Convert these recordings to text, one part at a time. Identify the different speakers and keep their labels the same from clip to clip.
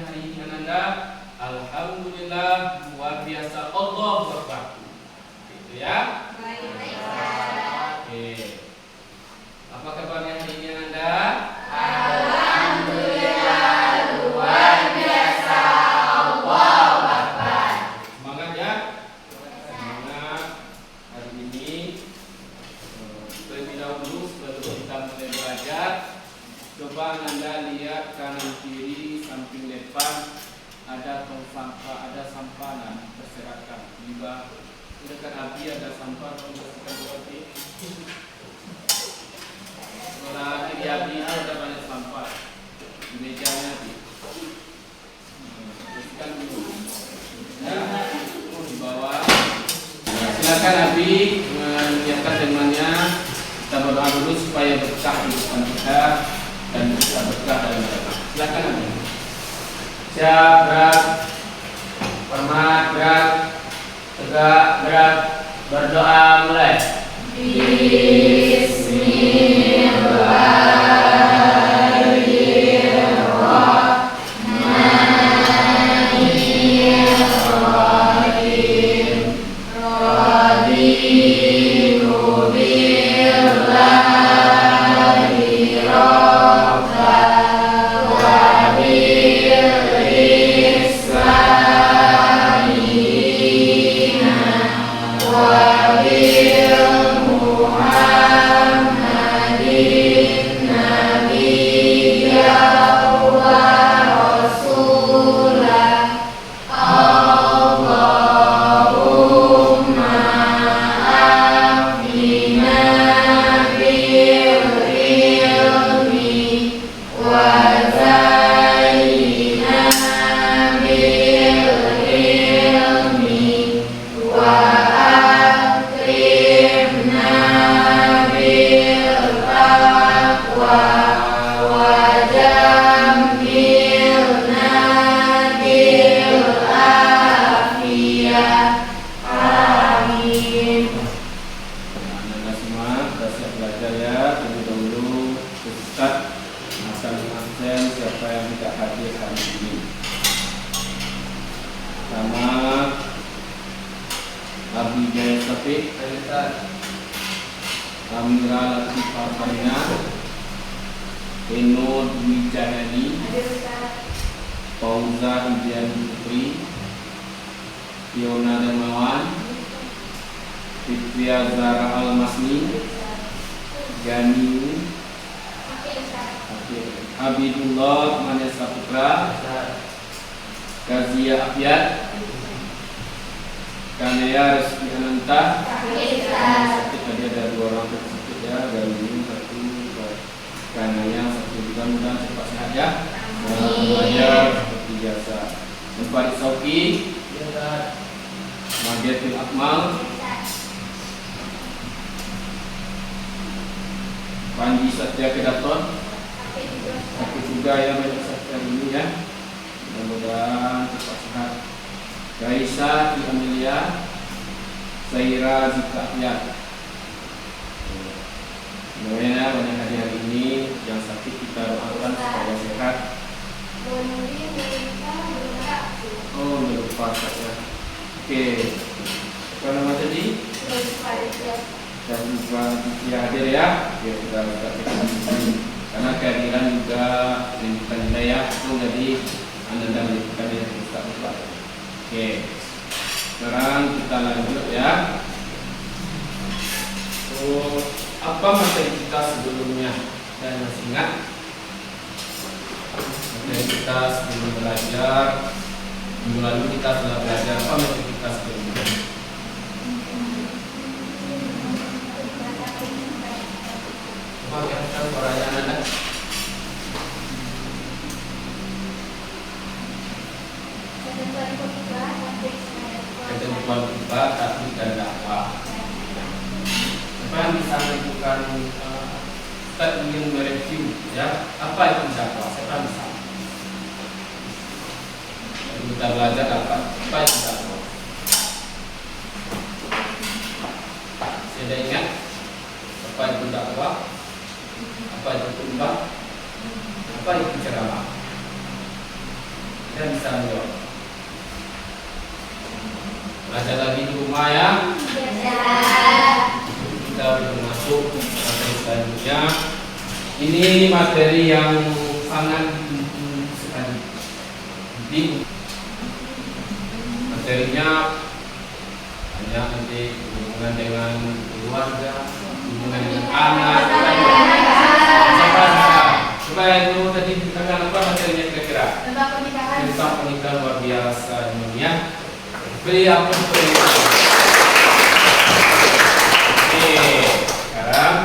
Speaker 1: hari ini Ananda? Alhamdulillah, luar biasa, Allahu Akbar. Gitu ya. Oke. Apa kabarnya hari ini Ananda?
Speaker 2: Alhamdulillah, luar biasa, Allahu Akbar.
Speaker 1: Semangat ya. Semangat. Hari ini terlebih dahulu sebelum kita mulai belajar, coba Anda lihat kanan kiri samping depan ada tong sampah, ada sampah berserakan. Juga dekat api ada sampah berserakan seperti sebelah kiri api itu ada banyak sampah di mejanya api. Bersihkan dulu. Ya, di bawah. Nah, silakan Abi menyiapkan temannya. Kita berdoa dulu supaya berkah di depan kita dan bisa berkah dalam hidup. Silakan Abi. Siap, gerak. Hormat, gerak. Tegak, gerak. Berdoa mulai.
Speaker 2: Bismillahirrahmanirrahim. Raditu billahi rabba wa bil islami dina wa bil muhammadin nabiyya wa rasulah. Allahumma afina bil ilmi wa zayyina bil ilmi wa akrimna bil taqwa wa jammilna bil afiyah. Amin.
Speaker 1: Anda semua sudah siap belajar ya. Terlebih dahulu Ustaz akan absen siapa yang tidak hadir hari ini. Sama Abi Jaya Safiq, Amira Latif Arfalina, Eno Dwi Cahyadi, Fauza Ujian Putri, Fiona Darmawan, Fitria Zara Al-Masni, Gani, Habibullah Manesa Putra, Kazia Afiat, Kanaya Reski Ananta. Tadi ada dua orang tersebut ya, dari ini satu Kanaya, satu juga mudah cepat sehat ya. Belajar seperti biasa. Farid Sauki, Madiatul Akmal, Panji Satya Kedaton, aku juga ya banyak Satya ini ya. Mudah-mudahan cepat sehat. Gaisa Ki Amelia, Zaira Zika ya. Semuanya banyak hari ini yang sakit kita doakan supaya sehat. Oh, lupa ya. Oke. Apa nama tadi? Dan juga dia hadir ya. Ya sudah kita karena kehadiran juga menunjukkan nilai ya. Itu jadi Anda menunjukkan nilai kita lupa. Oke. Sekarang kita lanjut ya. So, apa materi kita sebelumnya? Dan masih ingat? Materi kita sebelum belajar minggu lalu kita sudah belajar apa materi kita sebelumnya. Coba kita perayaan Anda. Ketentuan tiba tapi dan dakwah. Apa yang bisa menentukan kita ingin mereview ya apa itu dakwah? Siapa yang bisa? Jadi kita belajar apa itu dakwah? Saya ingat apa itu dakwah? Apa itu khutbah? Apa itu ceramah? kita bisa menjawab. Baca lagi di rumah ya. Kita belum masuk materi selanjutnya. Ini materi yang sangat penting sekali. Jadi materinya hanya nanti hubungan dengan keluarga, hubungan dengan anak. Supaya itu tadi kita akan apa materinya kira-kira?
Speaker 2: Tentang pernikahan.
Speaker 1: Tentang pernikahan luar biasa dunia. Beri apa pernikahan? Oke, sekarang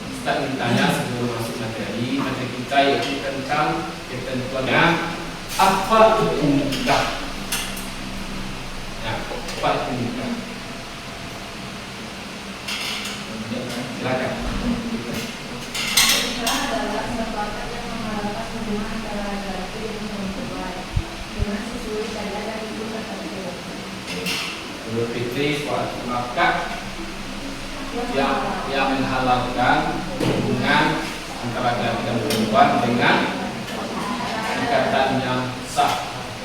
Speaker 1: kita ingin tanya sebelum masuk materi kita yaitu tentang ketentuannya apa itu nikah. Nah, apa itu nikah? Silakan.
Speaker 2: Nikah adalah kesepakatan yang mengharapkan hubungan antara laki-laki dan perempuan dengan sesuai syariat dan hukum tertentu.
Speaker 1: Menurut Fitri, suatu akad yang menghalalkan hubungan antara laki-laki dan perempuan dengan ikatan yang sah,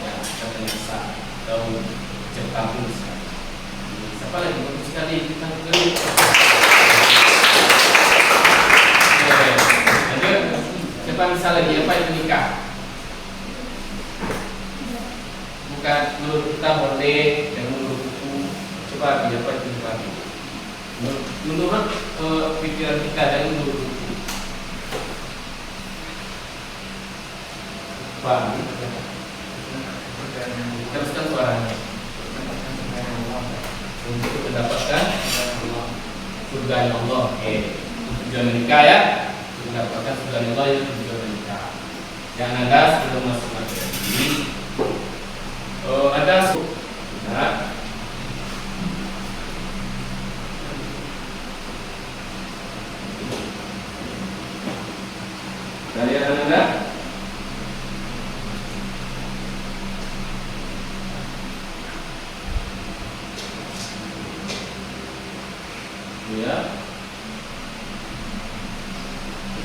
Speaker 1: ya, ikatan yang sah atau cektan pun sah. Siapa lagi bagus sekali kita beri. Lanjut, siapa misal lagi apa itu nikah? Bukan menurut kita boleh dan menurut hukum coba apa itu nikah? Menurut pikiran kita dan menurut hukum. Paham? Teruskan suaranya. Untuk mendapatkan surga Allah. Tujuan menikah ya, mendapatkan surga Allah itu tujuan menikah. Yang ada sebelum masuk materi, ada sunnah. Dari anda? Ya.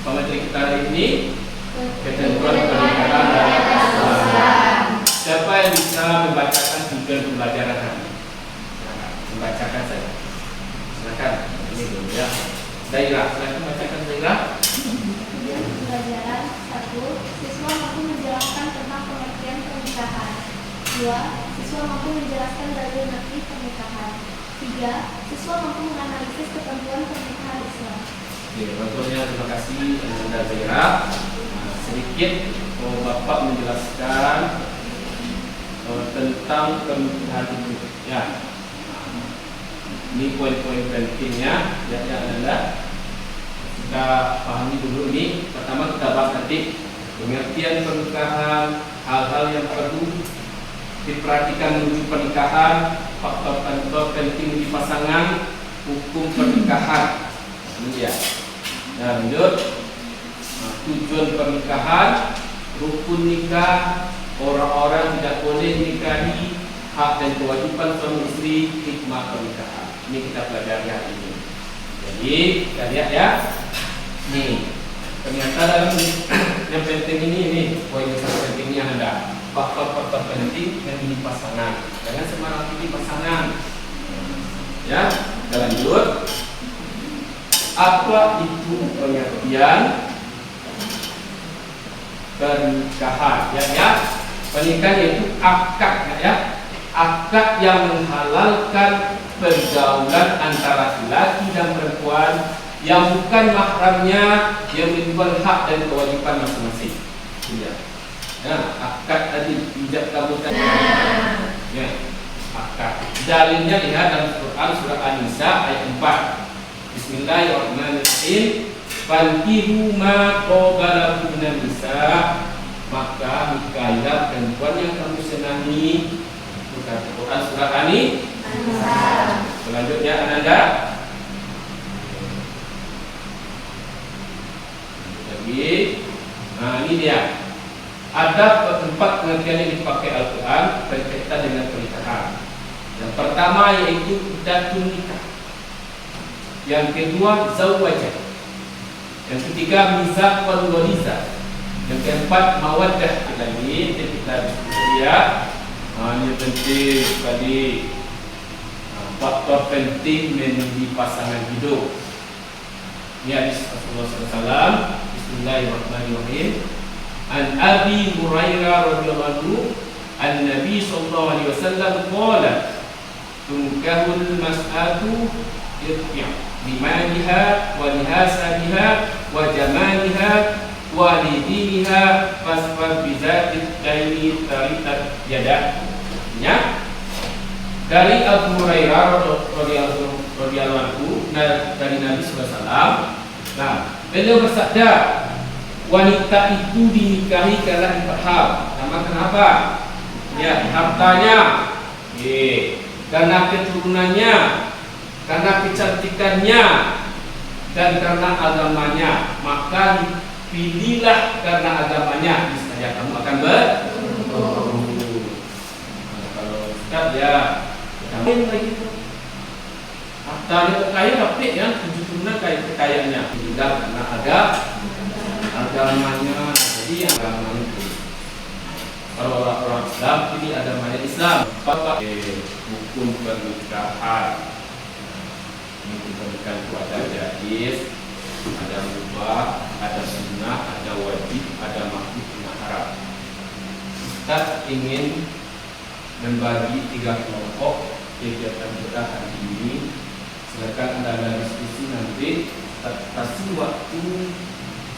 Speaker 1: Materi kita hari ini ketentuan pernikahan dalam Islam. Siapa yang bisa membacakan tujuan pembelajaran hari? Membacakan saja. Silakan. Ini dulu ya. Dairah, silakan bacakan dairah.
Speaker 3: Pelajaran 1. Siswa mampu menjelaskan tentang pengertian pernikahan. 2. Siswa mampu menjelaskan dalil nafsi pernikahan. 3. Siswa mampu menganalisis ketentuan pernikahan Islam.
Speaker 1: Oke, contohnya terima kasih Anda Zaira. Sedikit Bapak menjelaskan tentang pernikahan itu. Ya, ini poin-poin pentingnya. Ya, Anda kita pahami dulu ini. Pertama kita bahas nanti pengertian pernikahan, hal-hal yang perlu diperhatikan menuju pernikahan, faktor-faktor penting di pasangan, hukum pernikahan. Ya. Nah, lanjut. Tujuan pernikahan, rukun nikah, orang-orang tidak boleh nikahi, hak dan kewajiban suami istri, hikmah pernikahan. Ini kita pelajari hari ini. Jadi kita lihat ya. Nih, ternyata dalam yang penting ini poin yang pentingnya ada faktor-faktor penting yang ini pasangan. Jangan sembarang pilih pasangan. Ya, kita lanjut. Apa itu pengertian pernikahan? Ya, pernikahan itu akad, ya, akad yang menghalalkan pergaulan antara laki dan perempuan yang bukan mahramnya, yang menimbulkan hak dan kewajiban masing-masing. Ya, akad tadi tidak kamu tadi. Ya, akad. Dalilnya lihat dalam Quran surah An-Nisa ayat 4. Bismillahirrahmanirrahim. Fankihu ma qabalakum minan nisa, maka nikahilah perempuan yang kamu senangi. Bukan Quran surah An-Nisa. Selanjutnya Ananda. Lagi. Nah, ini dia. Ada empat pengertian yang dipakai Al-Quran berkaitan dengan pernikahan. Yang pertama yaitu idatun nikah. Yang kedua zawajah. Yang ketiga mizaq wal waliza. Yang keempat, mawaddah. Lagi kita lihat. Ini penting sekali. Faktor penting menjadi pasangan hidup. Ini hadis Rasulullah SAW. Bismillahirrahmanirrahim. An Abi Hurairah radhiyallahu anhu, an-Nabi sallallahu alaihi wasallam qala, tunkahul mas'atu irti' bimaliha wa lihasabiha wa jamaliha wa lidiniha fasfar bizatid daini taritat yadah. Ya. Dari Abu Hurairah radhiyallahu anhu, dari Nabi sallallahu alaihi wasallam. Nah, beliau bersabda, wanita itu dinikahi karena 4 hal. Nama kenapa? Ya, hartanya, karena keturunannya, karena kecantikannya, dan karena agamanya. Maka pilihlah karena agamanya, niscaya kamu akan beruntung. Kalau Ustaz ya, kamu lagi hartanya kaya tapi ya, keturunan kekayaannya tinggal karena agamanya. Jadi agama itu, kalau orang Islam ini agamanya Islam. Hukum pernikahan, hukum pernikahan itu ada jaiz, ada mubah, ada sunnah, ada wajib, ada makruh, ada haram. Kita ingin membagi 3 kelompok kegiatan kita hari ini. Silakan Anda diskusi nanti. Kasih waktu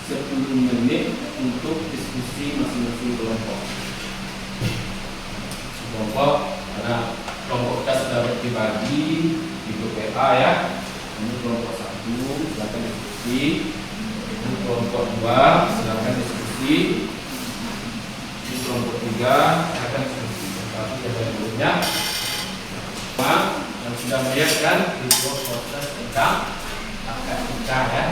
Speaker 1: 10 menit untuk diskusi masing-masing kelompok. Karena kelompok kita sudah dibagi di grup WA ya. Ini kelompok 1, silakan diskusi. Ini kelompok 2, silakan diskusi. Ini kelompok 3, silakan diskusi. Tapi ada dulunya. Yang sudah melihat kan video proses tentang akad nikah ya.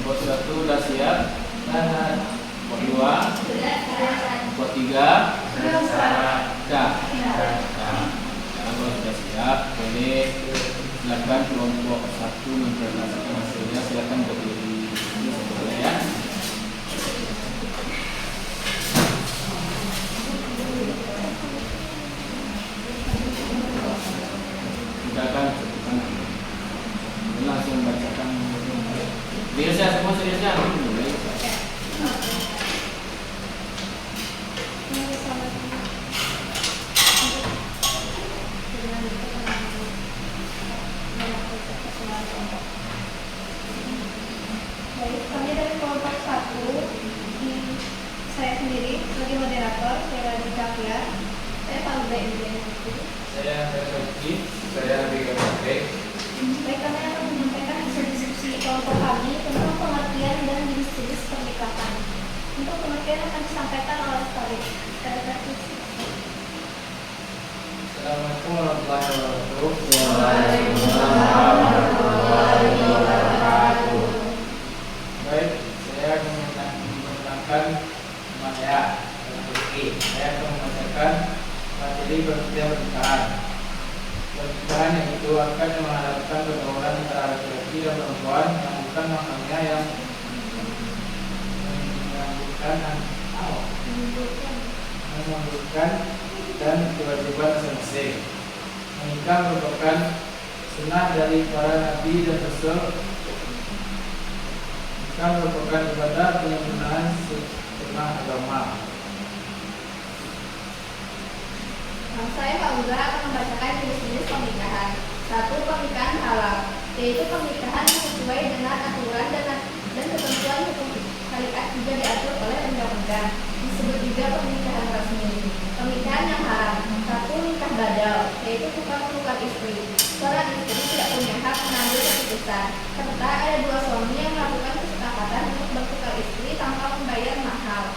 Speaker 1: Nomor 1 sudah siap. Nomor 2, nomor 3, dah. Kalau sudah siap, boleh silakan kelompok 1 mempresentasikan hasilnya. Silakan berdiri boleh ya. Silakan langsung bacakan. Biasa semua seriusnya.
Speaker 3: Baik, kami dari kelompok 1, saya sendiri sebagai moderator, saya Radhi Kafia. Saya Pak Uda Indrian.
Speaker 1: Saya Ferdi, saya Bika Pakai.
Speaker 3: Baik, kami akan menyampaikan hasil diskusi kelompok kami tentang pengertian dan jenis-jenis pernikahan. Untuk pengertian akan disampaikan oleh Farid.
Speaker 4: Assalamualaikum warahmatullahi wabarakatuh.
Speaker 2: Waalaikumsalam warahmatullahi wabarakatuh.
Speaker 4: Baik, saya akan menerangkan materi Turki. Saya akan membacakan materi pengertian pernikahan. Pernikahan yang itu akan mengharapkan pergaulan antara laki-laki dan perempuan yang bukan makamnya yang menyambutkan dan kewajiban masing-masing. Menikah merupakan sunnah dari para nabi dan rasul. Menikah merupakan ibadah penyempurnaan sunnah agama.
Speaker 3: Saya Pak Uda akan membacakan jenis-jenis pernikahan. 1. Pernikahan halal, yaitu pernikahan yang sesuai dengan aturan dan ketentuan hukum syariat juga diatur oleh undang-undang. Disebut juga pernikahan resmi. Pernikahan yang haram. 1. Nikah badal, yaitu tukar-tukar istri. Seorang istri tidak punya hak mengambil keputusan, serta ada 2 suami yang melakukan kesepakatan untuk bertukar istri tanpa membayar mahar.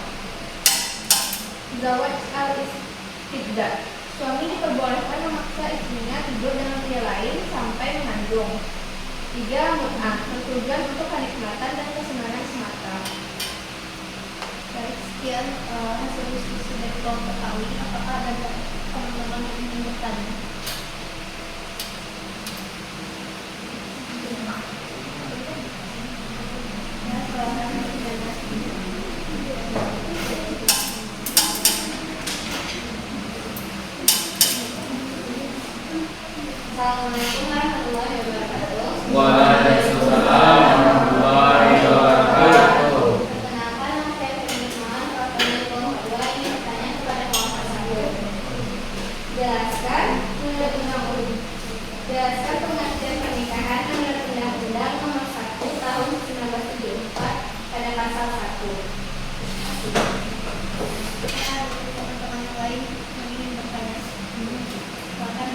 Speaker 3: Zawaj al-istibdad, Suami diperbolehkan memaksa istrinya tidur dengan pria lain sampai mengandung. 3. Mut'ah, bertujuan untuk kenikmatan dan kesenangan semata. Baik, sekian hasil diskusi dari kelompok kami. Apakah ada teman-teman yang ingin bertanya? Ya, silakan. Assalamualaikum warahmatullahi wabarakatuh.
Speaker 1: Waalaikumsalam warahmatullahi wabarakatuh.
Speaker 3: Perkenalkan, nama saya Firman. Pertanyaan kelompok 2 ingin bertanya kepada kelompok 1. Jelaskan pengertian pernikahan menurut Undang-Undang Nomor 1 Tahun 1974 pada pasal 1. Teman-teman yang lain yang ingin bertanya, silakan.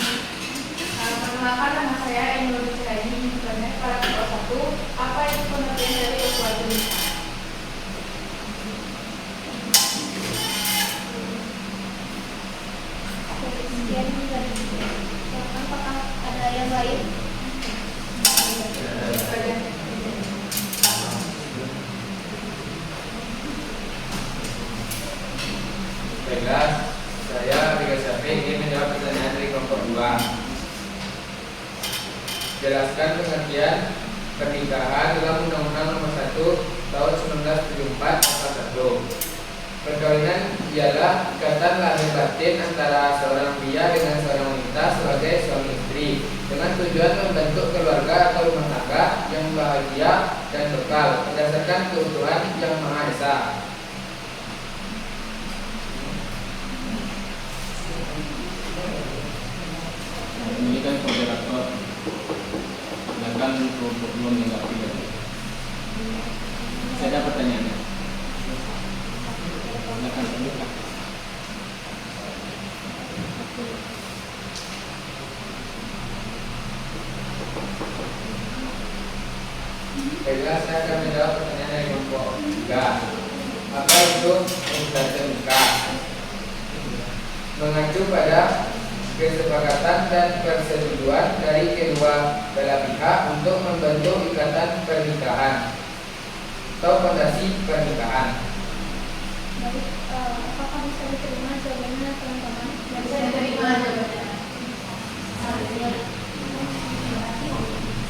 Speaker 3: Perkenalkan, nama saya Enur Ciraini. Bertanya kepada kelompok 1, apa itu pengertian dari ukhuwatun nikah? Sekian dari saya. Apakah ada yang lain?
Speaker 4: Baiklah, saya Rika Syafi ingin menjawab pertanyaan dari kelompok 2. Jelaskan pengertian pernikahan dalam Undang-Undang Nomor 1 Tahun 1974 Pasal 1. Perkawinan ialah ikatan lahir batin antara seorang pria dengan seorang wanita sebagai suami istri dengan tujuan membentuk keluarga atau rumah tangga yang bahagia dan kekal berdasarkan keutuhan Yang Maha Esa.
Speaker 1: Ini kan moderator, sedangkan kelompok belum mengerti. Saya ada pertanyaannya. Silakan terbuka.
Speaker 4: Baiklah, saya akan menjawab pertanyaan dari kelompok 3. Apa itu ukhuwatun nikah? Mengacu pada kesepakatan dan persetujuan dari kedua belah pihak untuk membentuk ikatan pernikahan atau fondasi pernikahan.
Speaker 3: Baik, apakah bisa diterima jawabannya teman-teman?
Speaker 2: Bisa diterima jawabannya.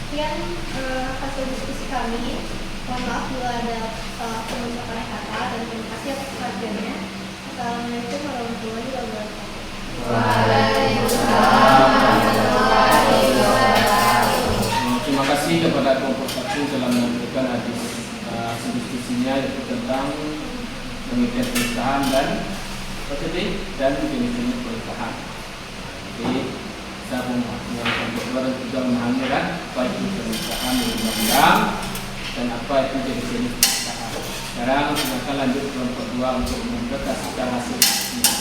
Speaker 3: Sekian hasil diskusi kami. Mohon maaf bila ada pengucapan kata dan terima kasih atas perhatiannya. Assalamualaikum warahmatullahi wabarakatuh.
Speaker 2: Waalaikumsalam warahmatullahi wabarakatuh.
Speaker 1: Terima kasih kepada kelompok 1 telah memberikan hadis diskusinya yaitu tentang pengertian pernikahan dan jenis-jenis pernikahan. Jadi saya dengan kelompok 2 dan 3 memahami kan apa itu pernikahan di undang-undang dan apa itu jenis-jenis pernikahan. Sekarang silakan lanjut kelompok 2 untuk mempresentasikan hasil diskusinya.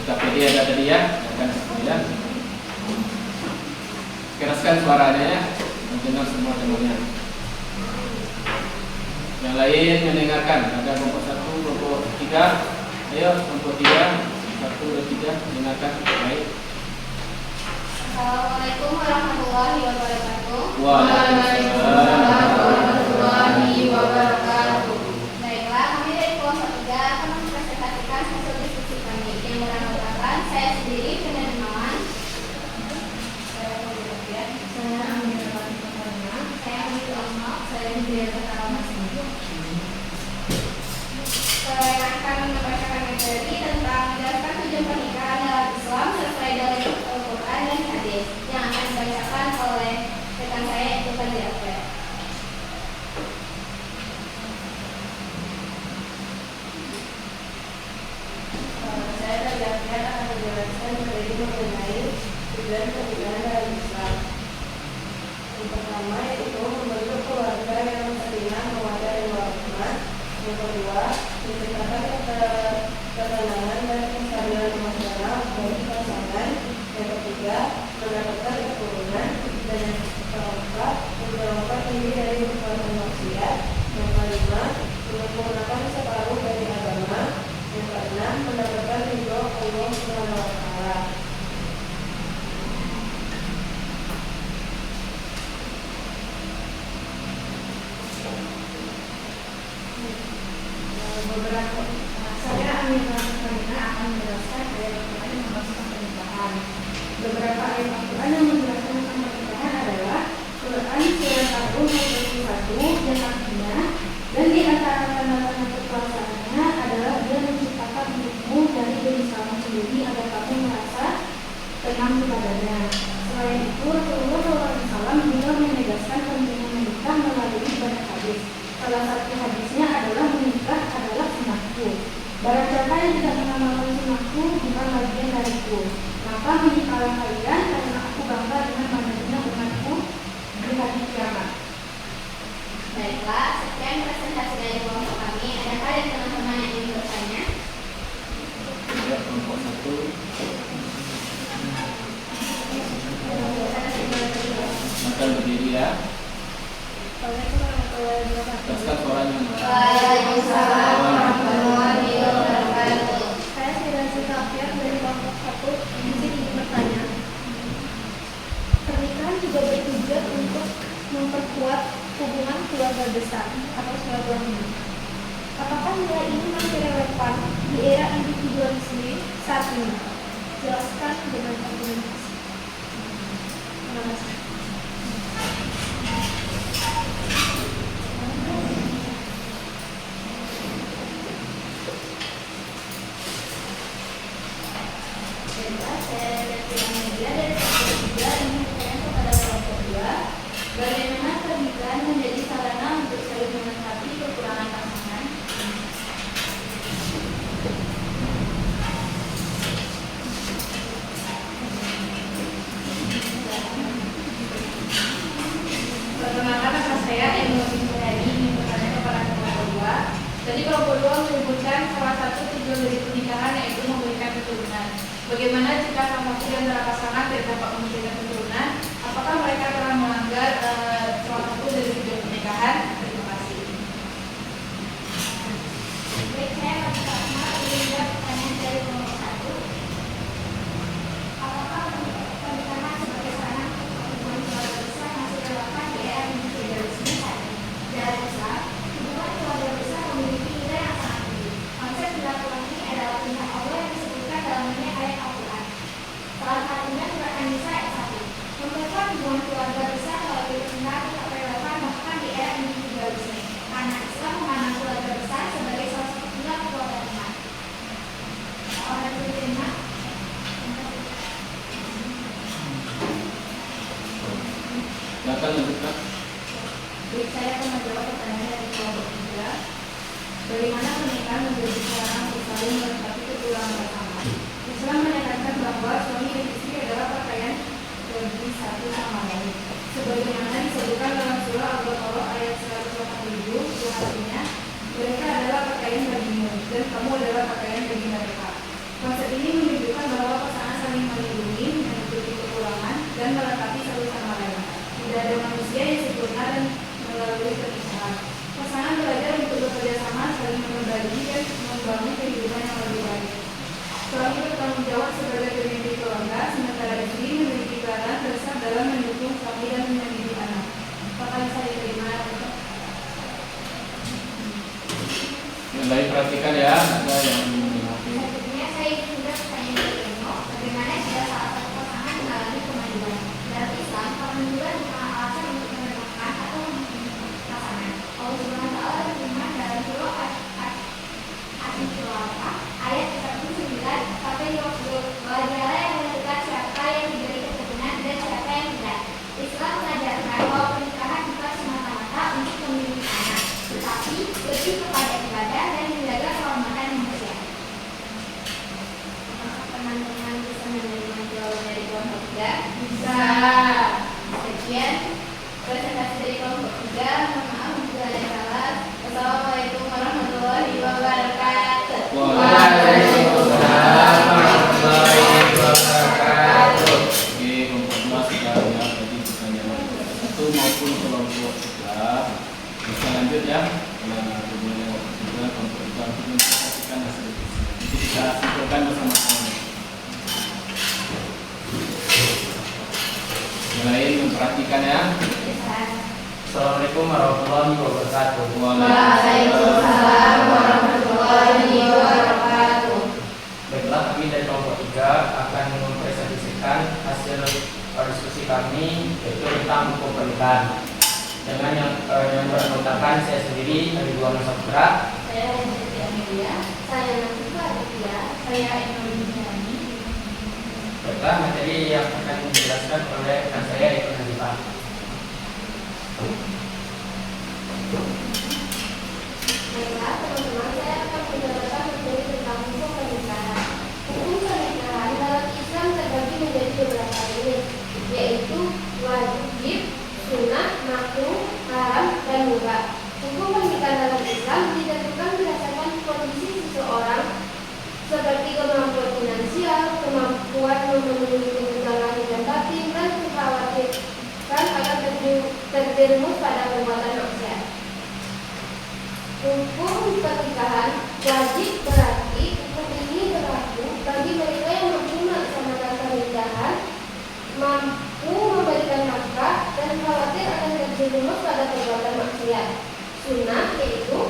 Speaker 1: KPD ada tadi ya, akan ya. Keraskan suaranya ya, mendengar semua temannya. Yang lain mendengarkan, ada kelompok 1, kelompok 3. Ayo kelompok 3, 1 dan 3 mendengarkan. Baik.
Speaker 3: Assalamualaikum warahmatullahi wabarakatuh.
Speaker 1: Waalaikumsalam
Speaker 2: warahmatullahi wabarakatuh.
Speaker 3: Baiklah, kami dari kelompok 3 akan mempresentasikan hasil diskusi kami. Yang merupakan saya sendiri penerimaan. Saya ambil saya ambil amal, saya ambil kata masing. Saya akan membacakan materi tentang menjelaskan tujuan pernikahan dalam Islam sesuai dari Al-Quran dan hadis yang akan dibacakan oleh rekan saya itu Fadil.
Speaker 2: Saya terjadikan akan menjelaskan materi mengenai tujuan pernikahan dalam Islam. Yang pertama yaitu membentuk keluarga yang sakinah, mawaddah dan warahmah. Yang kedua, menciptakan ketenangan dan kestabilan rumah tangga bagi pasangan. Yang ketiga, mendapatkan keturunan. Dan yang keempat, menjauhkan diri dari perbuatan maksiat. Yang kelima, Saya Amin Rahmanina akan menjelaskan ayat Al-Quran yang memasukkan pernikahan. Beberapa ayat Al-Quran yang menjelaskan tentang pernikahan adalah Quran surat Al-Rum ayat 21 yang artinya, dan di antara tanda-tanda kekuasaannya adalah Dia menciptakan untukmu dari diri kamu sendiri agar kamu merasa tenang kepadanya. Selain itu, Rasulullah SAW juga menegaskan pentingnya menikah melalui banyak hadis. Salah satu hadisnya adalah menikah adalah sunnahku. Barang siapa yang tidak mengamalkan sunnahku bukan bagian dariku. Maka menikahlah kalian karena aku bangga dengan majunya umatku di hari kiamat.
Speaker 3: Baiklah, sekian presentasi dari kelompok kami. Adakah ada teman-teman yang ingin bertanya?
Speaker 1: Ya, kelompok 1. Makan berdiri ya. Teruskan suaranya.
Speaker 3: Waalaikumsalam warahmatullahi wabarakatuh.
Speaker 2: Saya Firdaus Kafiat dari kelompok 1 izin ingin bertanya. Pernikahan juga bertujuan untuk memperkuat hubungan keluarga besar atau silaturahmi. Apakah nilai ini masih relevan di era individualisme saat ini? Jelaskan dengan argumentasi. Terima kasih.
Speaker 3: Baiklah, saya Retina Media dari kelompok 3 ingin bertanya kepada kelompok 2. Bagaimana pernikahan menjadi sarana untuk saling melengkapi kekurangan pasangan?
Speaker 2: Perkenalkan nama saya Eno Binturani ingin bertanya kepada kelompok 2. Tadi kelompok 2 menyebutkan salah satu tujuan dari pernikahan yaitu memberikan keturunan. Bagaimana jika salah satu di antara pasangan tidak dapat memberikan keturunan? Apakah mereka telah melanggar salah satu dari tujuan pernikahan? Terima kasih.
Speaker 3: Baik, saya pertama ingin menjawab pertanyaan dari kelompok 1. Apakah pernikahan sebagai sarana untuk hubungan keluarga besar masih relevan di era individualisme saat ini? Dari besar, hubungan keluarga besar memiliki nilai yang sangat tinggi. Konsep silaturahmi adalah perintah Allah yang disebutkan dalam banyak ayat Al-Quran. Salah satunya surat An-Nisa ayat 1. Memperkuat hubungan keluarga besar melalui pernikahan tetap relevan bahkan di era individualisme, karena Islam memandang keluarga besar sebagai salah satu pilar keluarga iman. Orang yang diterima.
Speaker 1: Silakan lanjutkan.
Speaker 2: Baik, saya akan menjawab pertanyaan dari kelompok 3. Bagaimana pernikahan menjadi sarana untuk saling melengkapi kekurangan bersama? Islam menyatakan bahwa suami dan istri adalah pakaian bagi satu sama lain. Sebagaimana disebutkan dalam surah Al-Baqarah ayat 187, itu artinya mereka adalah pakaian bagimu dan kamu adalah pakaian bagi mereka. Konsep ini menunjukkan bahwa pasangan saling melindungi, menutupi kekurangan, dan melengkapi satu sama lain. Tidak ada manusia yang sempurna dan melalui pernikahan. Pasangan belajar untuk bekerja sama, saling membagi dan membangun kehidupan yang lebih baik. Suami bertanggung jawab sebagai pemimpin keluarga, sementara istri memiliki peranan besar dalam mendukung suami dan mendidik anak. Apakah saya terima?
Speaker 1: Yang lain perhatikan ya, ada yang menghati.
Speaker 3: Selanjutnya saya juga pertanyaan dari Eno. Bagaimana jika salah satu pasangan mengalami kemajuan? Dalam Islam, kemajuan bukan alasan untuk menemukan atau membunuh pasangan. Allah Subhanahu wa Ta'ala berfirman dalam surah Al-Baqarah ayat 39, tapi wajarlah yang menentukan siapa yang diberi keturunan dan siapa yang tidak. Islam mengajarkan bahwa pernikahan bukan semata-mata untuk memiliki anak, tetapi lebih kepada ibadah dan menjaga kehormatan manusia. Apakah teman-teman bisa menerima jawaban dari kelompok 3?
Speaker 2: Bisa.
Speaker 3: Sekian presentasi dari kelompok 3. Mohon maaf jika ada yang salah. Wassalamualaikum warahmatullahi wabarakatuh.
Speaker 1: Waalaikumsalam warahmatullahi wabarakatuh. Oke, kelompok 2 sudah ya, tadi pertanyaan 1 maupun kelompok 3 bisa lanjut ya. Karena kemudian waktu juga kelompok 3 untuk menyaksikan hasil itu kita simpulkan bersama-sama. Yang lain memperhatikan ya.
Speaker 4: Assalamualaikum warahmatullahi wabarakatuh.
Speaker 3: Waalaikumsalam warahmatullahi
Speaker 4: 9. Dengan yang beranggotakan saya sendiri Ridwan Saputra,
Speaker 3: Saya Hesti Amelia. Saya Nafisa Aditya. Saya Enoline Jani.
Speaker 4: baiklah materi yang akan dijelaskan oleh rekan saya Eko Hanifah.
Speaker 3: Baiklah teman-teman, saya akan menjelaskan materi tentang hukum pernikahan. Hukum pernikahan dalam Islam terbagi menjadi beberapa jenis, yaitu wajib, sunnah, makruh, haram, dan mubah. Hukum pernikahan dalam Islam ditentukan berdasarkan kondisi seseorang seperti kemampuan finansial, kemampuan memenuhi kebutuhan lahir dan batin, dan kekhawatiran akan terjerumus pada perbuatan maksiat. Hukum pernikahan wajib berarti hukum ini berlaku bagi mereka yang mampu melaksanakan pernikahan, mampu memberikan nafkah, dan khawatir akan terjerumus pada perbuatan maksiat. Sunnah yaitu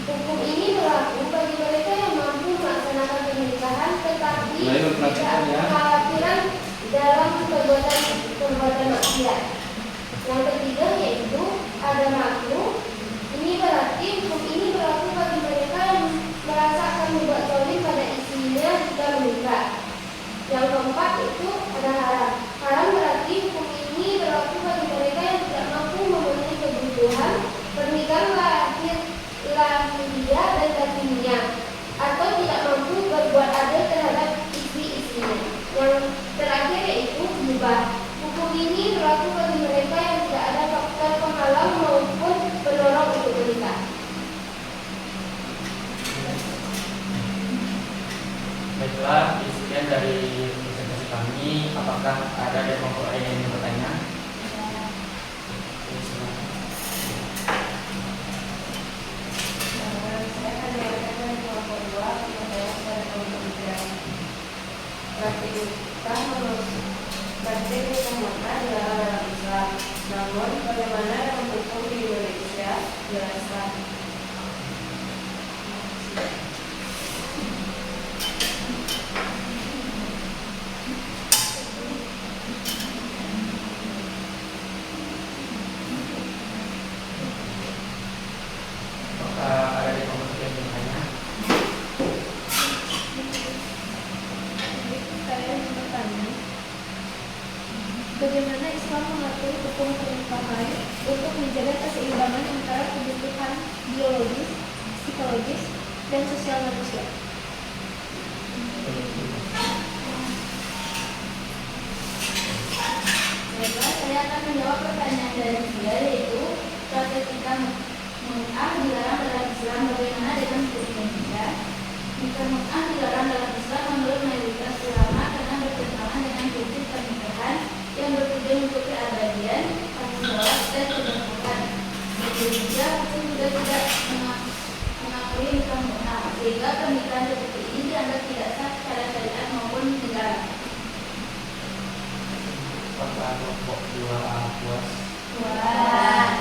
Speaker 3: hukum ini berlaku bagi mereka yang mampu melaksanakan pernikahan tetapi tidak kekhawatiran dalam perbuatan maksiat. Yang ketiga yaitu ada makruh. Ini berarti hukum ini berlaku bagi mereka yang merasa akan membuat zalim pada istrinya jika menikah. Yang keempat itu ada haram. Haram berarti hukum ini berlaku bagi mereka yang tidak mampu memenuhi kebutuhan pernikahan lahiriah dan batinnya, atau tidak mampu berbuat adil terhadap istri-istrinya. Yang terakhir yaitu mubah. Hukum ini berlaku bagi mereka yang tidak ada faktor penghalang maupun pendorong untuk menikah.
Speaker 4: Baiklah, sekian dari presentasi kami. Apakah ada dari kelompok lain yang ingin bertanya?
Speaker 2: Saya akan menyampaikan kelompok 2 saya pada kelompok 3. Praktik nikah maka dilarang dalam Islam. Namun bagaimana dengan hukum di Indonesia? Jelaskan.
Speaker 4: Apakah ada dari kelompok yang ingin bertanya?
Speaker 3: Saya ingin bertanya, bagaimana Islam mengatur hukum pernikahan untuk menjaga keseimbangan antara kebutuhan biologis, psikologis, dan sosial manusia?
Speaker 2: Baiklah, saya akan menjawab pertanyaan dari dia, yaitu praktek nikah mut'ah dilarang dalam Islam. Bagaimana dengan hukum Indonesia? Nikah mut'ah dilarang dalam Islam menurut mayoritas ulama karena bertentangan dengan prinsip pernikahan yang bertujuan untuk keabadian, tanggung jawab, dan keberkahan. Di Indonesia, hukum juga tidak mengakui nikah mut'ah, sehingga pernikahan seperti ini dianggap tidak sah secara syariat maupun negara.
Speaker 4: Apakah kelompok 2A puas?
Speaker 2: Puas.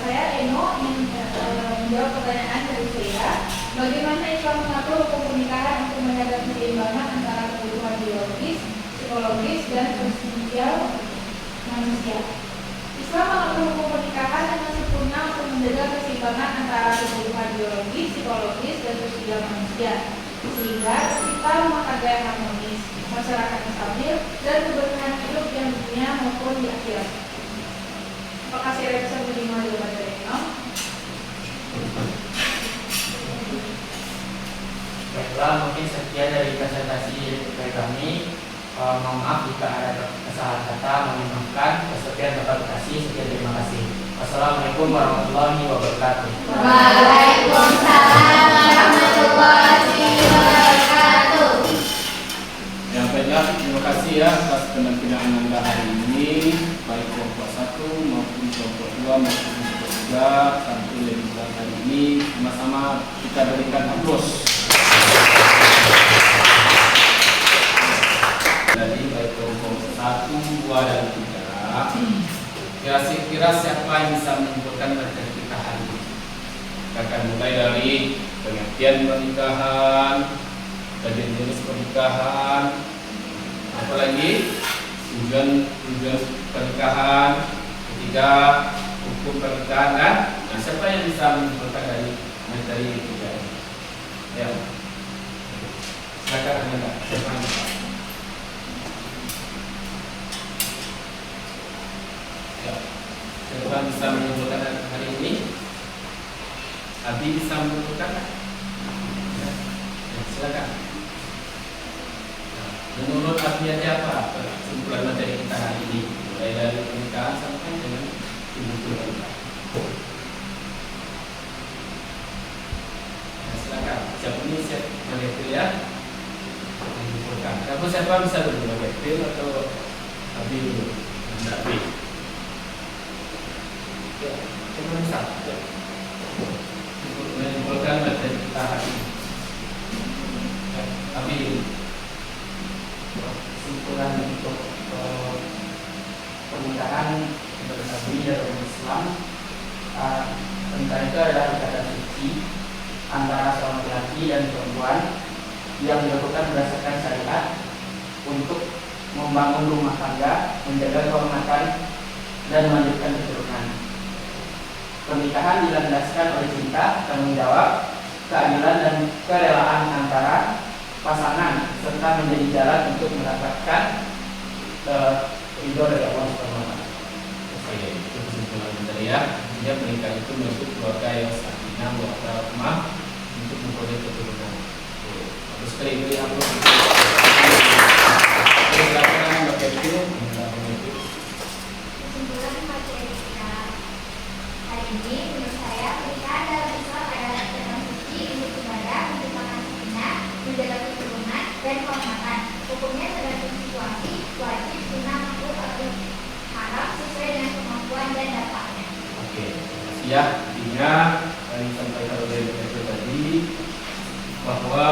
Speaker 2: Saya Eno ingin menjawab pertanyaan dari saya. Bagaimana Islam mengatur hukum pernikahan untuk menjaga keseimbangan antara kebutuhan biologis, psikologis, dan sosial manusia? Islam mengatur hukum pernikahan dengan sempurna untuk menjaga keseimbangan antara kebutuhan biologis, psikologis, dan sosial manusia, sehingga tercipta rumah tangga yang harmonis, masyarakat yang stabil, dan keberkahan hidup yang di dunia maupun di akhirat. Apakah saya bisa menerima jawaban dari Eno?
Speaker 4: Baiklah, mungkin sekian dari presentasi dari kami. Mohon maaf jika ada kesalahan kata, mohon dimaafkan. Sekian dapat kasih, sekian terima kasih. Wassalamualaikum warahmatullahi wabarakatuh.
Speaker 2: Waalaikumsalam warahmatullahi wabarakatuh.
Speaker 1: Ya, baiklah, terima kasih ya atas penampilan Anda hari ini, baik kelompok 1 maupun kelompok 2 maupun kelompok 3 tampil di bulan hari ini. Sama-sama kita berikan aplaus. Jadi baik kelompok 1, 2, dan 3. Kira-kira siapa yang bisa menyimpulkan materi kita hari ini? Kita akan mulai dari pengertian pernikahan, dari jenis pernikahan, apa apalagi tujuan pernikahan, ketiga hukum pernikahan kan. Nah, siapa yang bisa menyimpulkan dari materi ketiga ini? Ya, silakan Anda. Siapa yang bisa? Ya, siapa yang bisa menyimpulkan hari ini? Abi bisa menyimpulkan? Ya, silakan. Menurut Abi ada apa kesimpulan materi kita hari ini, mulai dari pernikahan sampai dengan ibu pernikahan? Nah, silakan. Siapa ini siap mengerti ya? Menyimpulkan. Kamu siapa bisa dulu mengerti atau Abi dulu? Anda Abi. Ya, siapa bisa? Ya. Menyimpulkan materi kita hari ini. Ya, Abi dulu.
Speaker 5: Kesimpulan untuk pernikahan berdasarkan dalam Islam, pernikahan itu adalah ikatan suci antara seorang laki dan perempuan yang dilakukan berdasarkan syariat untuk membangun rumah tangga, menjaga kehormatan dan melanjutkan keturunan. Pernikahan dilandaskan oleh cinta, tanggung jawab, keadilan dan kerelaan antara pasangan serta menjadi jalan untuk mendapatkan ridho dari Allah Subhanahu wa taala.
Speaker 1: Oke, itu kesimpulan dari ya. Dia pernikahan itu menuntut keluarga yang sakinah warahmah untuk memperoleh keturunan. Terus sekali beri amplop. Silakan Mbak Kevin.
Speaker 3: Kesimpulan materi kita hari ini, menurut saya pernikahan dalam Islam adalah ikatan suci untuk ibadah, menciptakan sakinah, menjaga keturunan dan kehormatan. Hukumnya tergantung situasi, wajib, sunnah, makruh atau haram sesuai dengan kemampuan dan dampaknya.
Speaker 1: Oke, ya. Intinya yang disampaikan oleh Mbak tadi bahwa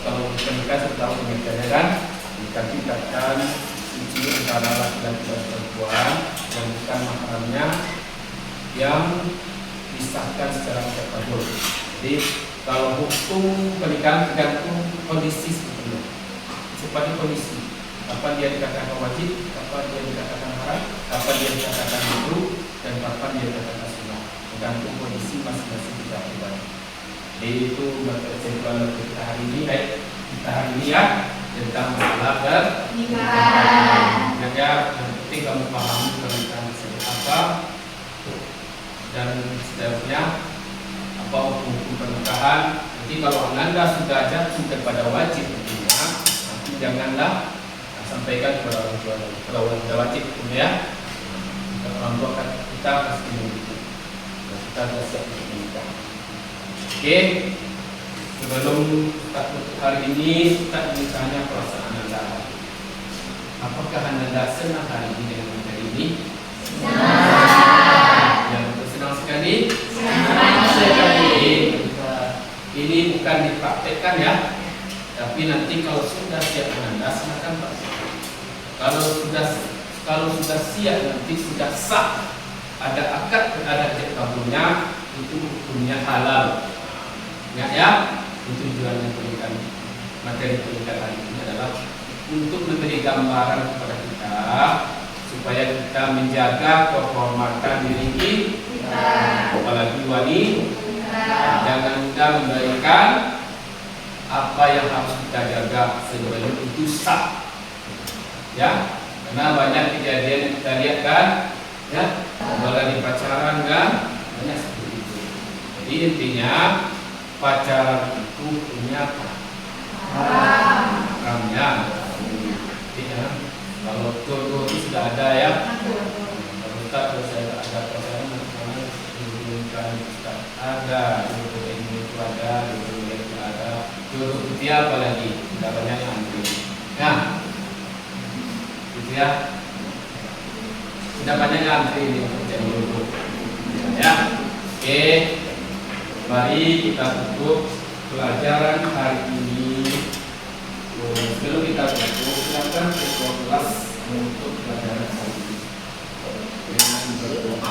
Speaker 1: kalau pernikahan sudah mengerjakan kan, dikatakan suci antara laki-laki dan perempuan yang bukan mahramnya yang disahkan secara terkabul. Jadi kalau hukum pernikahan tergantung kondisi sebetulnya. Seperti kondisi, kapan dia dikatakan wajib, kapan dia dikatakan haram, kapan dia dikatakan makruh, dan kapan dia dikatakan sunnah. Tergantung kondisi masing-masing kita pribadi. Jadi itu kesimpulan kita hari ini, ya tentang masalah pernikahan. Yang penting kamu pahami pernikahan seperti apa dan seterusnya. Apa hukum pernikahan. Nanti kalau Anda sudah jatuh kepada wajib tentunya, nanti janganlah sampaikan kepada orang tua. Kalau sudah wajib ya, orang tua kita pasti begitu. Kita sudah siap untuk menikah. Oke, sebelum kita tutup hari ini, kita ingin tanya perasaan Anda. Apakah Anda senang hari ini dengan materi ini? Yang senang sekali. Ini bukan dipraktekkan ya, tapi nanti kalau sudah siap Anda silakan praktekkan. Kalau sudah siap nanti sudah sah, ada akad, ada ijab kabulnya, itu hukumnya halal. Ya, tujuan pernikahan materi pernikahan hari ini adalah untuk memberi gambaran kepada kita supaya kita menjaga kehormatan diri kita, apalagi wanita. Jangan kita memberikan apa yang harus kita jaga sebelum itu sah. Ya, karena banyak kejadian yang kita lihat kan, ya, apalagi pacaran kan, banyak seperti itu. Jadi intinya pacaran itu punya haramnya. Ya, kalau jodoh itu sudah ada ya. Kalau saya ada pacaran, ada jodoh ini itu ada, jodoh itu ada, jodoh itu apalagi tidak banyak yang antri. Nah, gitu ya, tidak banyak yang antri ini untuk jadi jodoh. Ya, oke, mari kita tutup pelajaran hari ini. Sebelum kita tutup, silakan kelas untuk pelajaran hari ini dengan berdoa.